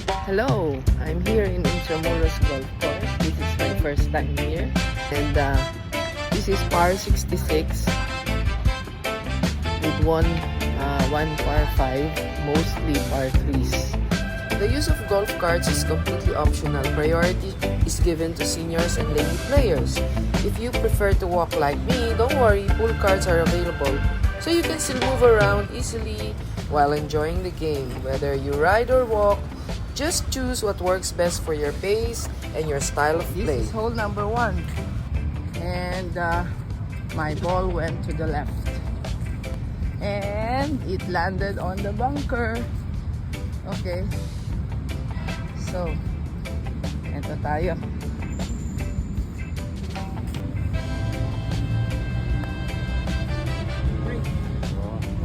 Hello, I'm here in Intramuros Golf Course. This is my first time here. And this is par 66 with one par 5, mostly par 3s. The use of golf carts is completely optional. Priority is given to seniors and lady players. If you prefer to walk like me, don't worry, pool carts are available. So you can still move around easily while enjoying the game. Whether you ride or walk, just choose what works best for your pace and your style of play. This is hole number 1. And my ball went to the left. And it landed on the bunker. Okay. So, eto tayo.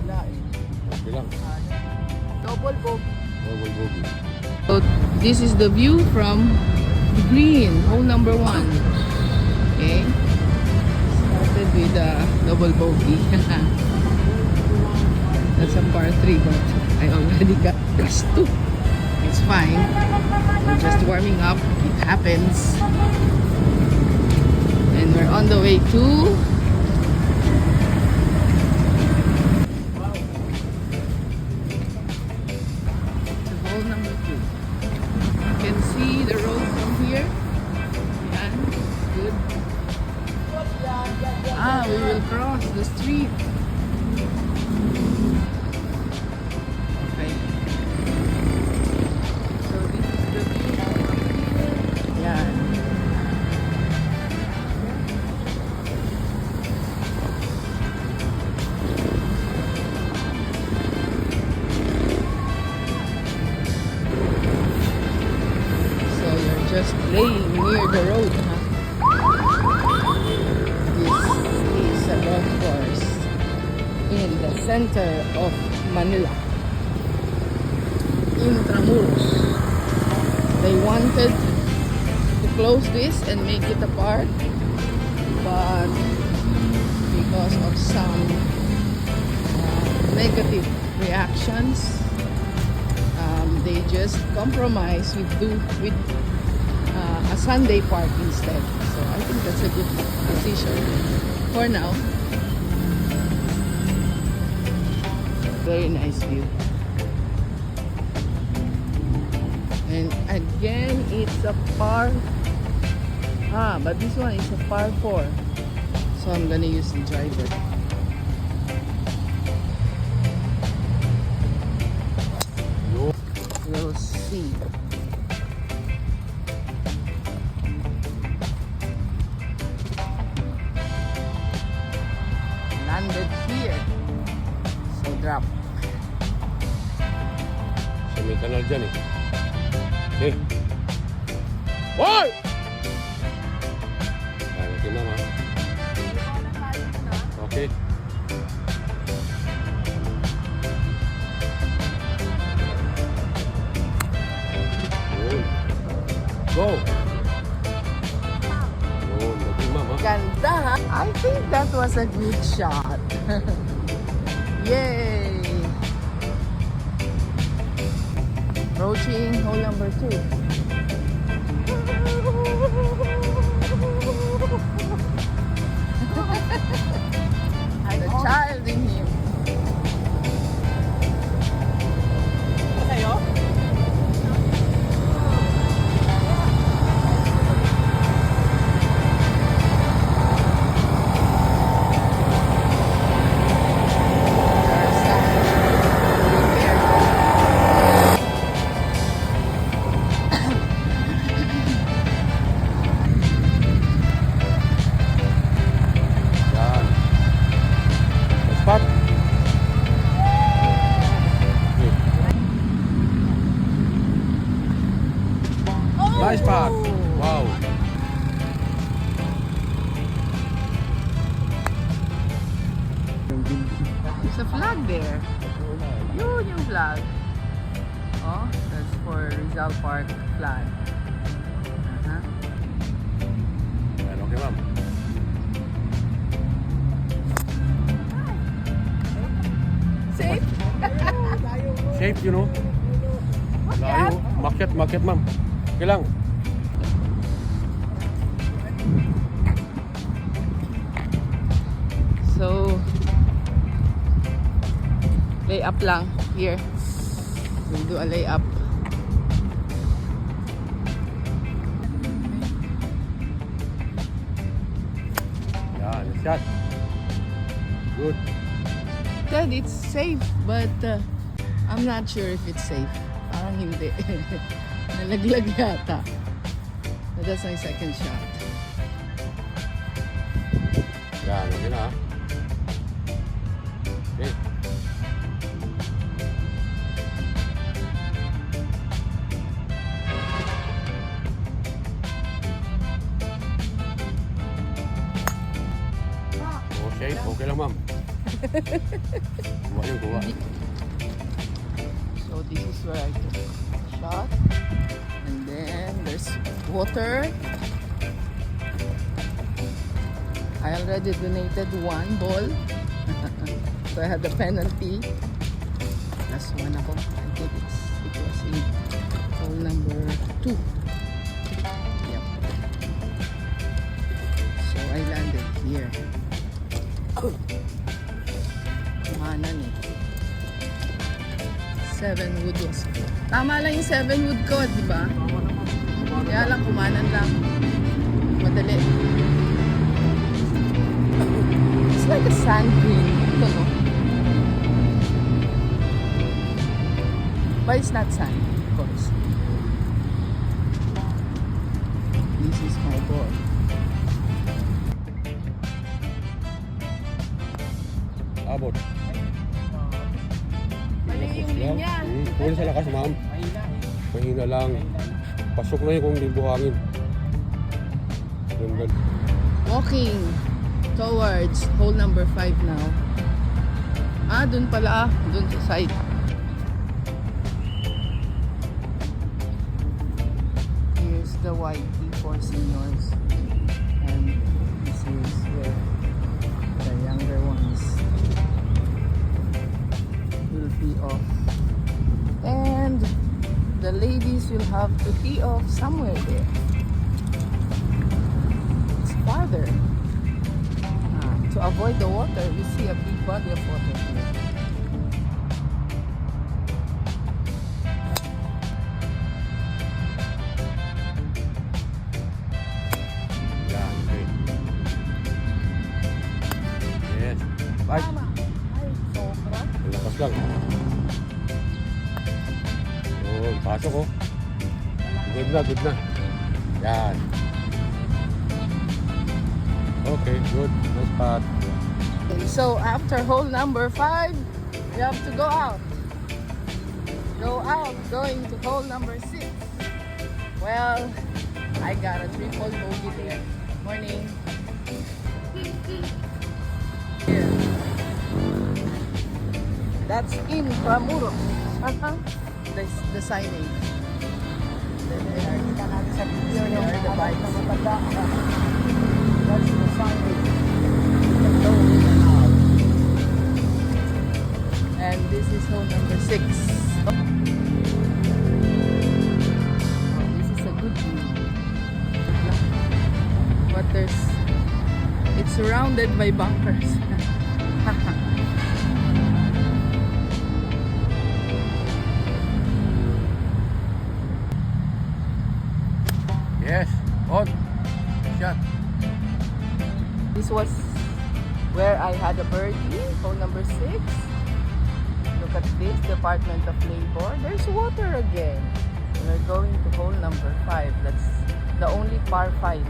Wala eh. Bilang. Double bogey. Double bogey. So this is the view from the green, hole number 1. Okay. Started with a double bogey. That's a par 3, but I already got plus 2. It's fine. We're just warming up. It happens. And we're on the way to hole number 2. You can see the road from here. Yan. Good. We will cross the street. Okay. So this is the view from here. Yan. So you're just laying near the road, huh? This is a golf course in the center of Manila, Intramuros. They wanted to close this and make it a park, but because of some negative reactions, they just compromise with a Sunday park instead. So I think that's a good decision for now. Very nice view. And again, it's a par. But this one is a par 4. So I'm gonna use the driver. We'll see. Landed here. So drop. So may kanal dyan eh. Okay. Hoy! Ayan, okay mama. Okay. Yun. Go! Yun, okay mama. Ganda, ha? I think that was a good shot. Yay! Approaching hole number 2. The child in him. Yan. Spot. Okay. Nice spot. Wow. There's a flag there. Yun yung flag. Oh, that's for Rizal Park flag. Ayan, okay ma'am. Safe? Safe, you know. What's Layo. that? Market, ma'am. Okay lang. So, lay up lang here. We'll do a lay up. Yan, shot. Good. Said it's safe, but I'm not sure if it's safe. Parang hindi. Nalaglag yata. But that's my second shot. Yan, okay na. Okay. Okay lang, ma'am. Kuha yung kuha. So this is where I took a shot. And then there's water. I already donated one ball. So I had the penalty. Plus one ako. I think it was in hole number 2. Yep. So I landed here. Kumanan eh. 7 wood was. Tama lang yung 7 wood ko, di ba? Kaya lang kumanan lang. Madali. It's like a sand green. Ito, no? But it's not sand, of course. This is my ball. Abot. Mali yung linya. Kunin sa lakas, ma'am. Mahina lang. Pasok na yun kung hindi buhangin. Ganda. Walking towards hole number 5 now. Ah, dun pala. Dun sa side. Here's the YT for seniors. And this is where the younger ones will tee off. And the ladies will have to tee off somewhere there. It's farther. To avoid the water, we see a big body of water here. Yan, okay. Yes. Bye. Ay, sobra. Lakas lang. Oh, pasok oh. Good na. Yan. Okay, good. Nice spot. Okay, so after hole number 5, we have to go out. Going to hole number 6. Well, I got a triple bogey there. Morning. Here. That's in Intramuros. The signage. Then there are the bikes. That's the signage. And this is hole number 6. Oh, this is a good view. But it's surrounded by bunkers. Yes. On. Shot. This was where I had a birdie, hole number 6. Look at this, Department of Labor. There's water again. We're going to hole number 5. That's the only par 5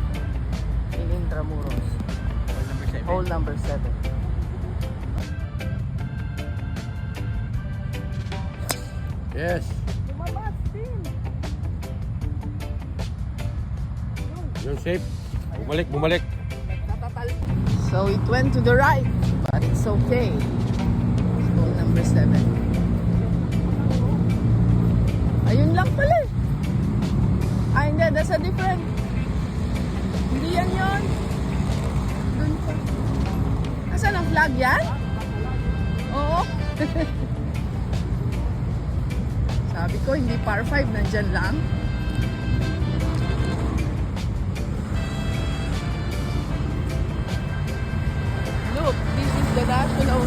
in Intramuros. Hole number 7. Yes. You're safe. Bumalik. So it went to the right, but it's okay. Hole number 7. Ayun lang pala eh. Ah, hindi. That's a different. Hindi yan yun. Doon pa. Asan ang flag yan? Oo. Sabi ko, hindi par 5, nandyan lang. Look, this is the National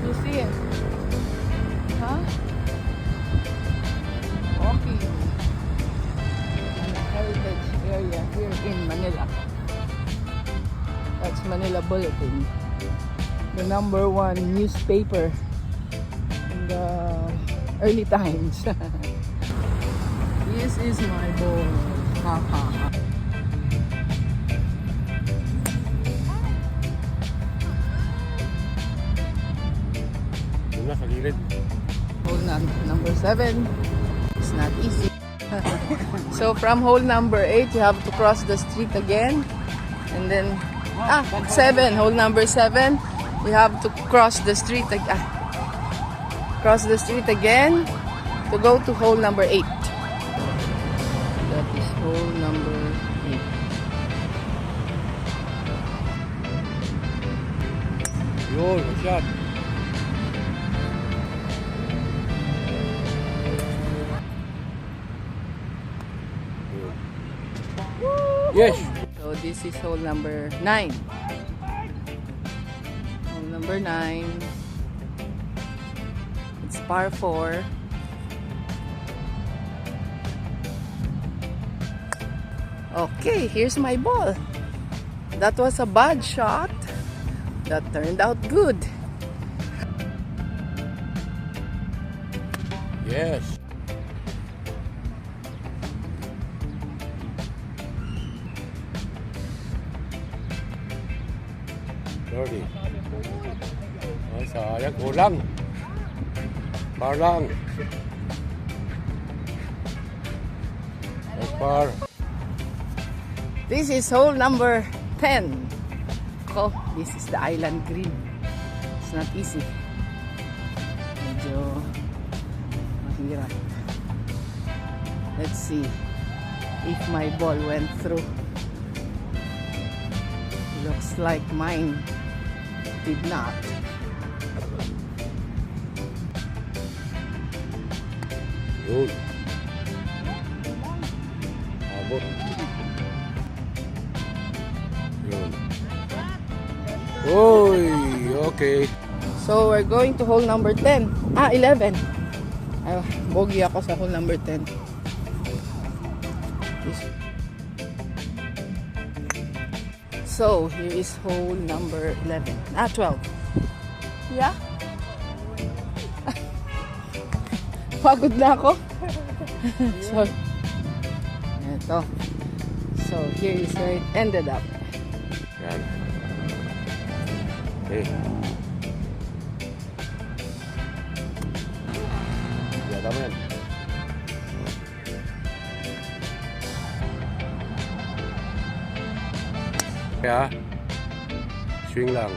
Museum. Huh? Okay. An heritage area here in Manila. That's Manila Bulletin. The #1 newspaper in the early times. This is my ball. Ha ha ha. Yun na, sa gilid. Hole number 7. It's not easy. So from hole number 8, you have to cross the street again. And then, 7. Hole number 7, you have to cross the street again. Cross the street again to go to hole number 8. That is hole number 8. Yun, good shot. Yes! So this is hole number 9. Hole number 9. It's par 4. Okay, here's my ball. That was a bad shot. That turned out good. Yes! Dirty. Ay, sayang. Kulang. Par lang. Ay, par. This is hole number 10. Oh, this is the island green. It's not easy. Medyo mahirap. Let's see if my ball went through. Looks like mine did not. Yun. Abot. Yun. Uy, okay. So we're going to hole number 10. 11. Bogey ako sa hole number 10. So here is hole number 11. 12. Yeah? Pagod na ako. So, ito. So here is where it ended up. Yan. Okay. Yata mo yan. Kaya, swing lang.